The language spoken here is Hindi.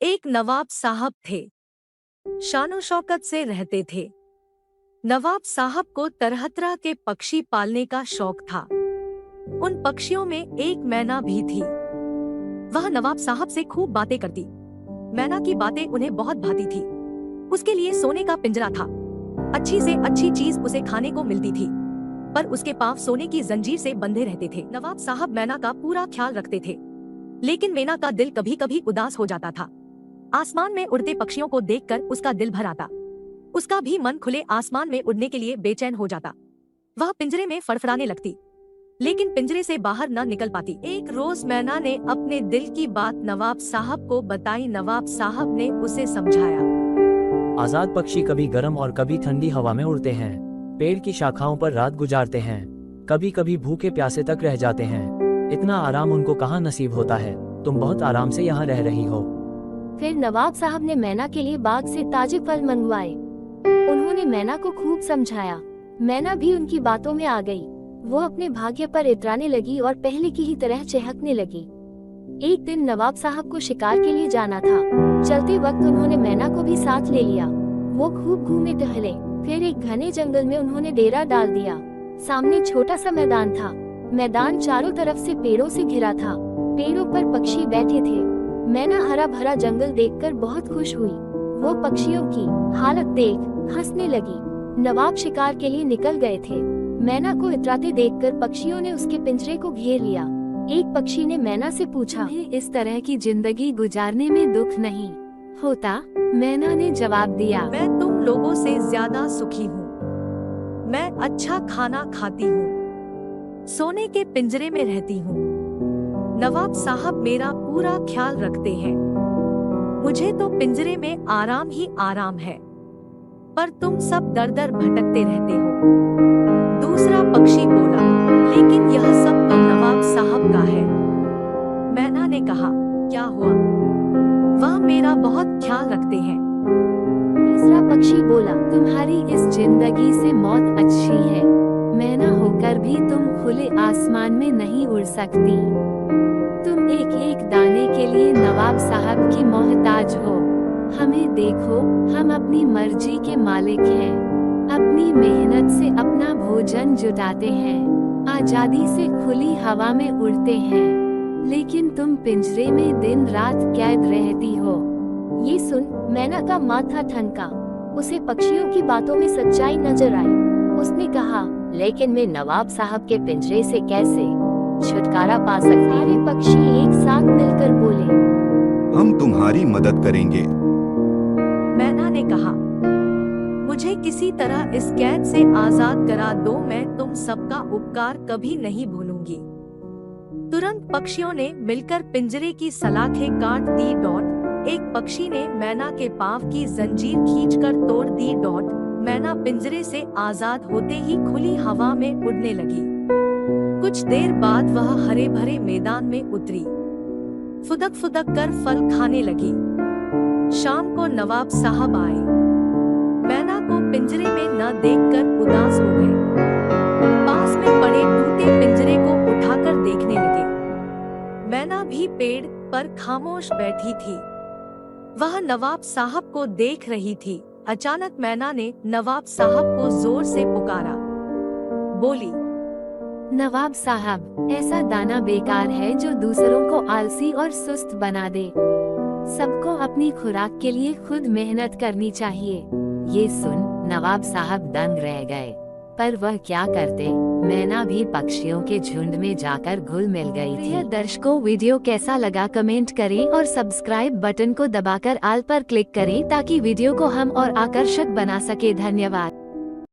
एक नवाब साहब थे। शानो शौकत से रहते थे। नवाब साहब को तरह तरह के पक्षी पालने का शौक था। उन पक्षियों में एक मैना भी थी। वह नवाब साहब से खूब बातें करती। मैना की बातें उन्हें बहुत भाती थी। उसके लिए सोने का पिंजरा था। अच्छी से अच्छी चीज उसे खाने को मिलती थी, पर उसके पांव सोने की जंजीर से बंधे रहते थे। नवाब साहब मैना का पूरा ख्याल रखते थे, लेकिन मैना का दिल कभी कभी उदास हो जाता था। आसमान में उड़ते पक्षियों को देखकर उसका दिल भर आता। उसका भी मन खुले आसमान में उड़ने के लिए बेचैन हो जाता। वह पिंजरे में फड़फड़ाने लगती, लेकिन पिंजरे से बाहर न निकल पाती। एक रोज मैना ने अपने दिल की बात नवाब साहब को बताई। नवाब साहब ने उसे समझाया। आजाद पक्षी कभी गर्म और कभी ठंडी हवा में उड़ते हैं, पेड़ की शाखाओं पर रात गुजारते हैं, कभी कभी भूखे प्यासे तक रह जाते हैं। इतना आराम उनको कहाँ नसीब होता है। तुम बहुत आराम से यहाँ रह रही हो। फिर नवाब साहब ने मैना के लिए बाग से ताजे फल मंगवाए। उन्होंने मैना को खूब समझाया। मैना भी उनकी बातों में आ गई। वो अपने भाग्य पर इतराने लगी और पहले की ही तरह चहकने लगी। एक दिन नवाब साहब को शिकार के लिए जाना था। चलते वक्त उन्होंने मैना को भी साथ ले लिया। वो खूब घूमे टहले। फिर एक घने जंगल में उन्होंने डेरा डाल दिया। सामने छोटा सा मैदान था। मैदान चारों तरफ से पेड़ों से घिरा था। पेड़ों पर पक्षी बैठे थे। मैना हरा भरा जंगल देखकर बहुत खुश हुई। वो पक्षियों की हालत देख हंसने लगी। नवाब शिकार के लिए निकल गए थे। मैना को इतराते देखकर पक्षियों ने उसके पिंजरे को घेर लिया। एक पक्षी ने मैना से पूछा, इस तरह की जिंदगी गुजारने में दुख नहीं होता? मैना ने जवाब दिया, मैं तुम लोगों से ज्यादा सुखी हूँ। मैं अच्छा खाना खाती हूँ, सोने के पिंजरे में रहती हूँ। नवाब साहब मेरा पूरा ख्याल रखते हैं। मुझे तो पिंजरे में आराम ही आराम है, पर तुम सब दर दर भटकते रहते हो। दूसरा पक्षी बोला, लेकिन यह सब तो नवाब साहब का है। मैना ने कहा, क्या हुआ? वह मेरा बहुत ख्याल रखते हैं। तीसरा पक्षी बोला, तुम्हारी इस जिंदगी से मौत अच्छी है। मैना होकर भी तुम खुले आसमान में नहीं उड़ सकती। तुम एक एक दाने के लिए नवाब साहब की मोहताज हो। हमें देखो, हम अपनी मर्जी के मालिक हैं। अपनी मेहनत से अपना भोजन जुटाते हैं। आजादी से खुली हवा में उड़ते हैं, लेकिन तुम पिंजरे में दिन रात कैद रहती हो। ये सुन मैना का माथा ठनका। उसे पक्षियों की बातों में सच्चाई नजर आई। उसने कहा, लेकिन मैं नवाब साहब के पिंजरे से कैसे छुटकारा पा सकती? सारे पक्षी एक साथ मिलकर बोले, हम तुम्हारी मदद करेंगे। मैना ने कहा, मुझे किसी तरह इस कैद से आजाद करा दो। मैं तुम सबका उपकार कभी नहीं भूलूंगी। तुरंत पक्षियों ने मिलकर पिंजरे की सलाखें काट दी। एक पक्षी ने मैना के पांव की जंजीर खींचकर तोड़ दी। मैना पिंजरे से आजाद होते ही खुली हवा में उड़ने लगी। कुछ देर बाद वह हरे भरे मैदान में उतरी। फुदक फुदक कर फल खाने लगी। शाम को नवाब साहब आए। मैना को पिंजरे में न देखकर उदास हो गए। पास में पड़े टूटे पिंजरे को उठाकर देखने लगे। मैना भी पेड़ पर खामोश बैठी थी। वह नवाब साहब को देख रही थी। अचानक मैना ने नवाब साहब को जोर से पुकारा। बोली, नवाब साहब, ऐसा दाना बेकार है जो दूसरों को आलसी और सुस्त बना दे। सबको अपनी खुराक के लिए खुद मेहनत करनी चाहिए। ये सुन नवाब साहब दंग रह गए, पर वह क्या करते? मैना भी पक्षियों के झुंड में जाकर घुल मिल गई थी। दर्शकों, वीडियो कैसा लगा कमेंट करें और सब्सक्राइब बटन को दबाकर ऑल पर क्लिक करें ताकि वीडियो को हम और आकर्षक बना सके। धन्यवाद।